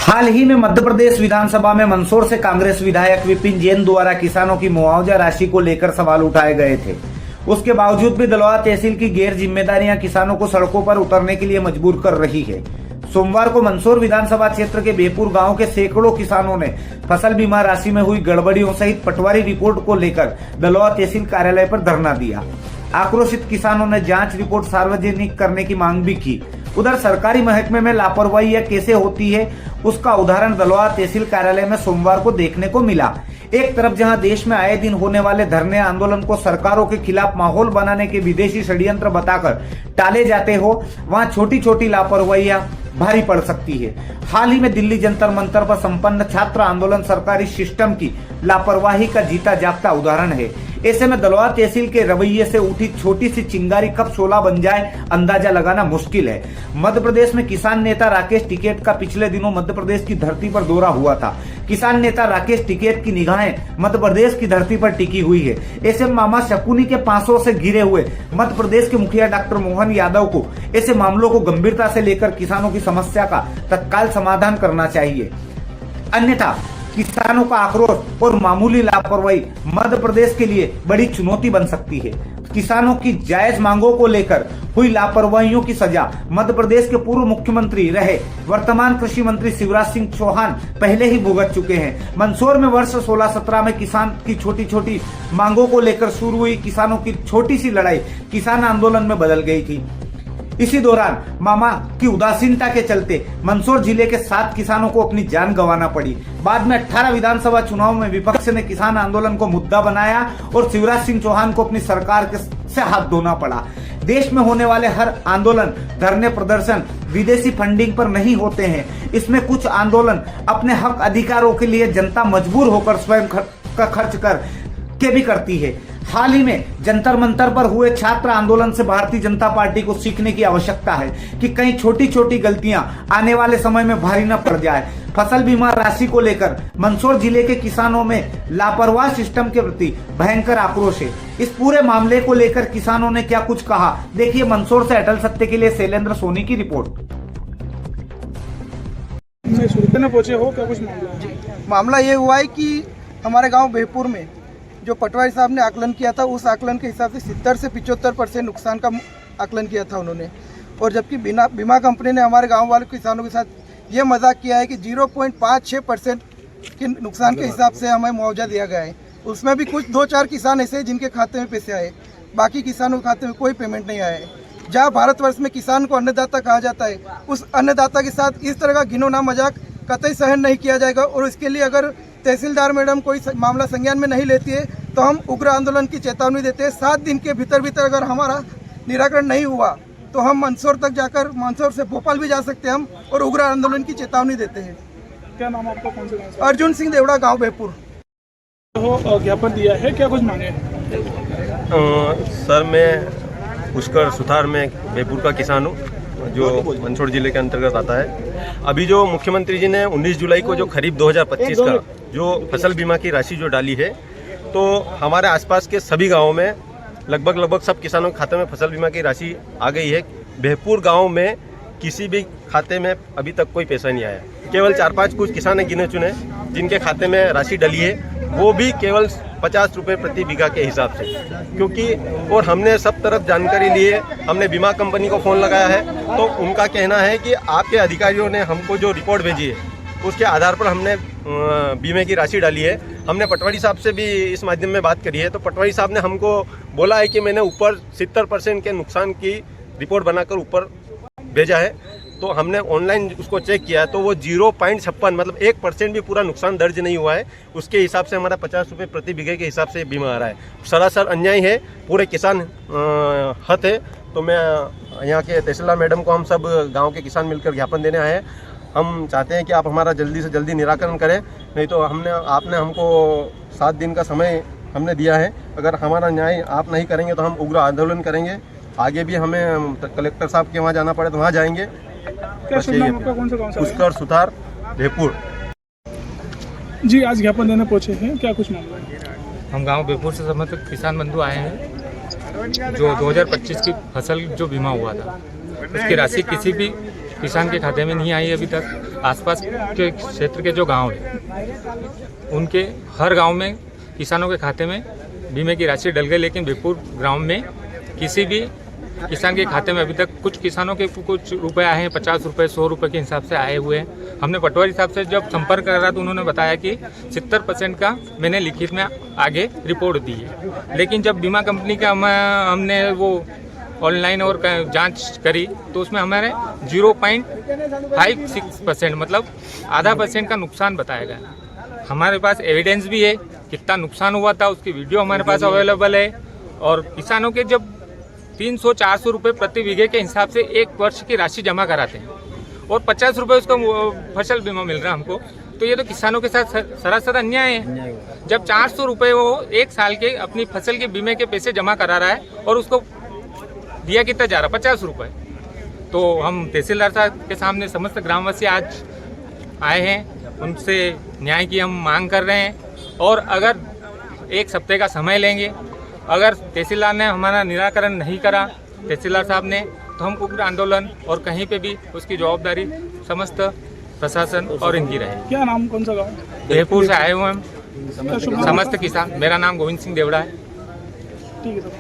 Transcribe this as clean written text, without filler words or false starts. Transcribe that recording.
हाल ही में मध्य प्रदेश विधानसभा में मंदसौर से कांग्रेस विधायक विपिन जैन द्वारा किसानों की मुआवजा राशि को लेकर सवाल उठाए गए थे। उसके बावजूद भी दलवा तहसील की गैर जिम्मेदारियां किसानों को सड़कों पर उतरने के लिए मजबूर कर रही है। सोमवार को मंदसौर विधानसभा क्षेत्र के बेहपुर गांव के सैकड़ों किसानों ने फसल बीमा राशि में हुई गड़बड़ियों सहित पटवारी रिपोर्ट को लेकर दलवा तहसील कार्यालय पर धरना दिया। आक्रोशित किसानों ने जांच रिपोर्ट सार्वजनिक करने की मांग भी की। उधर सरकारी महकमे में लापरवाही कैसे होती है, उसका उदाहरण दलवा तहसील कार्यालय में सोमवार को देखने को मिला। एक तरफ जहां देश में आए दिन होने वाले धरने आंदोलन को सरकारों के खिलाफ माहौल बनाने के विदेशी षड्यंत्र बताकर टाले जाते हो, वहां छोटी छोटी लापरवाहियां भारी पड़ सकती है। हाल ही में दिल्ली जंतर मंतर पर संपन्न छात्र आंदोलन सरकारी सिस्टम की लापरवाही का जीता जागता उदाहरण है। ऐसे में दलवा तहसील के रवैये से उठी छोटी सी चिंगारी कब शोला बन जाए अंदाजा लगाना मुश्किल है। मध्य प्रदेश में किसान नेता राकेश टिकैत का पिछले दिनों मध्य प्रदेश की धरती पर दौरा हुआ था। किसान नेता राकेश टिकैत की निगाहें मध्य प्रदेश की धरती पर टिकी हुई है। ऐसे मामा शकुनी के पासों से घिरे हुए मध्य प्रदेश के मुखिया डॉक्टर मोहन यादव को ऐसे मामलों को गंभीरता से लेकर किसानों की समस्या का तत्काल समाधान करना चाहिए, अन्यथा किसानों का आक्रोश और मामूली लापरवाही मध्य प्रदेश के लिए बड़ी चुनौती बन सकती है। किसानों की जायज मांगों को लेकर हुई लापरवाहियों की सजा मध्य प्रदेश के पूर्व मुख्यमंत्री रहे वर्तमान कृषि मंत्री शिवराज सिंह चौहान पहले ही भुगत चुके हैं। मंदसौर में वर्ष 16-17 में किसान की छोटी छोटी मांगों को लेकर शुरू हुई किसानों की छोटी सी लड़ाई किसान आंदोलन में बदल गई थी। इसी दौरान मामा की उदासीनता के चलते मंदसौर जिले के 7 किसानों को अपनी जान गंवाना पड़ी। बाद में 18 विधानसभा चुनाव में विपक्ष ने किसान आंदोलन को मुद्दा बनाया और शिवराज सिंह चौहान को अपनी सरकार से हाथ धोना पड़ा। देश में होने वाले हर आंदोलन, धरने, प्रदर्शन विदेशी फंडिंग पर नहीं होते हैं। इसमें कुछ आंदोलन अपने हक अधिकारों के लिए जनता मजबूर होकर स्वयं का खर्च कर के भी करती है। हाल ही में जंतर मंतर पर हुए छात्र आंदोलन से भारतीय जनता पार्टी को सीखने की आवश्यकता है कि कहीं छोटी छोटी गलतियां आने वाले समय में भारी न पड़ जाए। फसल बीमा राशि को लेकर मंदसौर जिले के किसानों में लापरवाह सिस्टम के प्रति भयंकर आक्रोश है। इस पूरे मामले को लेकर किसानों ने क्या कुछ कहा, देखिए मंदसौर से अटल सत्य के लिए शैलेंद्र सोनी की रिपोर्ट। पहुंचे हो क्या कुछ मामला ये हुआ है कि हमारे गांव बेहपुर में जो पटवारी साहब ने आकलन किया था, उस आकलन के हिसाब से 70 से 75% नुकसान का आकलन किया था उन्होंने, और जबकि बीमा कंपनी ने हमारे गांव वाले किसानों के साथ ये मजाक किया है कि 0.56% के नुकसान के हिसाब से हमें मुआवजा दिया गया है। उसमें भी कुछ 2-4 किसान ऐसे हैं जिनके खाते में पैसे आए, बाकी किसानों के खाते में कोई पेमेंट नहीं आया है। जहाँ भारतवर्ष में किसान को अन्नदाता कहा जाता है, उस अन्नदाता के साथ इस तरह का घिनौना मजाक कतई सहन नहीं किया जाएगा। और इसके लिए अगर तहसीलदार मैडम कोई मामला संज्ञान में नहीं लेती है तो हम उग्र आंदोलन की चेतावनी देते हैं। 7 दिन के भीतर अगर हमारा निराकरण नहीं हुआ तो हम मंदसौर तक जाकर, मंदसौर से भोपाल भी जा सकते हैं हम, और उग्र आंदोलन की चेतावनी देते हैं। क्या नाम आपका, कौन से गाँव से? अर्जुन सिंह देवड़ा, गांव बेहपुर। ज्ञापन दिया है, क्या कुछ मांगे? सर, मैं पुष्कर सुथार में बेहपुर का किसान हूँ जो मंदसौर जिले के अंतर्गत आता है। अभी जो मुख्यमंत्री जी ने 19 जुलाई को जो खरीफ 2025 का जो फसल बीमा की राशि जो डाली है, तो हमारे आसपास के सभी गांवों में लगभग सब किसानों के खाते में फसल बीमा की राशि आ गई है। बेहपुर गांव में किसी भी खाते में अभी तक कोई पैसा नहीं आया। केवल 4-5 कुछ किसान गिने चुने जिनके खाते में राशि डली है, वो भी केवल 50 रुपये प्रति बीघा के हिसाब से, क्योंकि और हमने सब तरफ जानकारी ली है। हमने बीमा कंपनी को फ़ोन लगाया है तो उनका कहना है कि आपके अधिकारियों ने हमको जो रिपोर्ट भेजी है उसके आधार पर हमने बीमे की राशि डाली है। हमने पटवारी साहब से भी इस माध्यम में बात करी है, तो पटवारी साहब ने हमको बोला है कि मैंने ऊपर 70% के नुकसान की रिपोर्ट बनाकर ऊपर भेजा है। तो हमने ऑनलाइन उसको चेक किया तो वो 0.56 मतलब 1% भी पूरा नुकसान दर्ज नहीं हुआ है। उसके हिसाब से हमारा 50 रुपये प्रति बीघे के हिसाब से बीमा आ रहा है। सरासर अन्याय है, पूरे किसान हत है। तो मैं यहाँ के तहसीलदार मैडम को हम सब गांव के किसान मिलकर ज्ञापन देने आए हैं। हम चाहते हैं कि आप हमारा जल्दी से जल्दी निराकरण करें, नहीं तो आपने हमको 7 दिन का समय हमने दिया है। अगर हमारा न्याय आप नहीं करेंगे तो हम उग्र आंदोलन करेंगे। आगे भी हमें कलेक्टर साहब के वहाँ जाना पड़े तो वहाँ जाएंगे। पुष्कर सुथार, बेहपुर। जी, आज ज्ञापन देने पहुंचे हैं, क्या कुछ मामला है? हम गांव बेहपुर से समर्थित किसान बंधु आए हैं। जो 2025 की फसल जो बीमा हुआ था उसकी राशि किसी भी किसान के खाते में नहीं आई अभी तक। आसपास के क्षेत्र के जो गांव हैं उनके हर गांव में किसानों के खाते में बीमे की राशि डल गई, लेकिन बेहपुर ग्राम में किसी भी किसान के खाते में अभी तक कुछ किसानों के कुछ रुपए आए हैं, 50 रुपये 100 रुपये के हिसाब से आए हुए हैं। हमने पटवारी साहब से जब संपर्क करा तो उन्होंने बताया कि 70% का मैंने लिखित में आगे रिपोर्ट दी है, लेकिन जब बीमा कंपनी का हमने वो ऑनलाइन और जांच करी तो उसमें हमारे 0.56% मतलब आधा % का नुकसान बताया गया। हमारे पास एविडेंस भी है कितना नुकसान हुआ था, उसकी वीडियो हमारे पास अवेलेबल है। और किसानों के जब 300-400 रुपये प्रति बीघे के हिसाब से 1 वर्ष की राशि जमा कराते हैं और 50 रुपये उसका फसल बीमा मिल रहा है हमको, तो ये तो किसानों के साथ सरासर अन्याय है। जब 400 रुपये वो 1 साल के अपनी फसल के बीमे के पैसे जमा करा रहा है और उसको दिया कितना जा रहा 50 रुपये। तो हम तहसीलदार साहब के सामने समस्त ग्रामवासी आज आए हैं, उनसे न्याय की हम मांग कर रहे हैं। और अगर 1 हफ्ते का समय लेंगे, अगर तहसीलदार ने हमारा निराकरण नहीं करा तहसीलदार साहब ने, तो हम उग्र आंदोलन और कहीं पे भी उसकी जवाबदारी समस्त प्रशासन और इनकी रहेगी। क्या नाम, कौन सा गाँव? बेहपुर से आए हुए हम क्या शुभ नाम? समस्त किसान। मेरा नाम गोविंद सिंह देवड़ा है। ठीक है सर।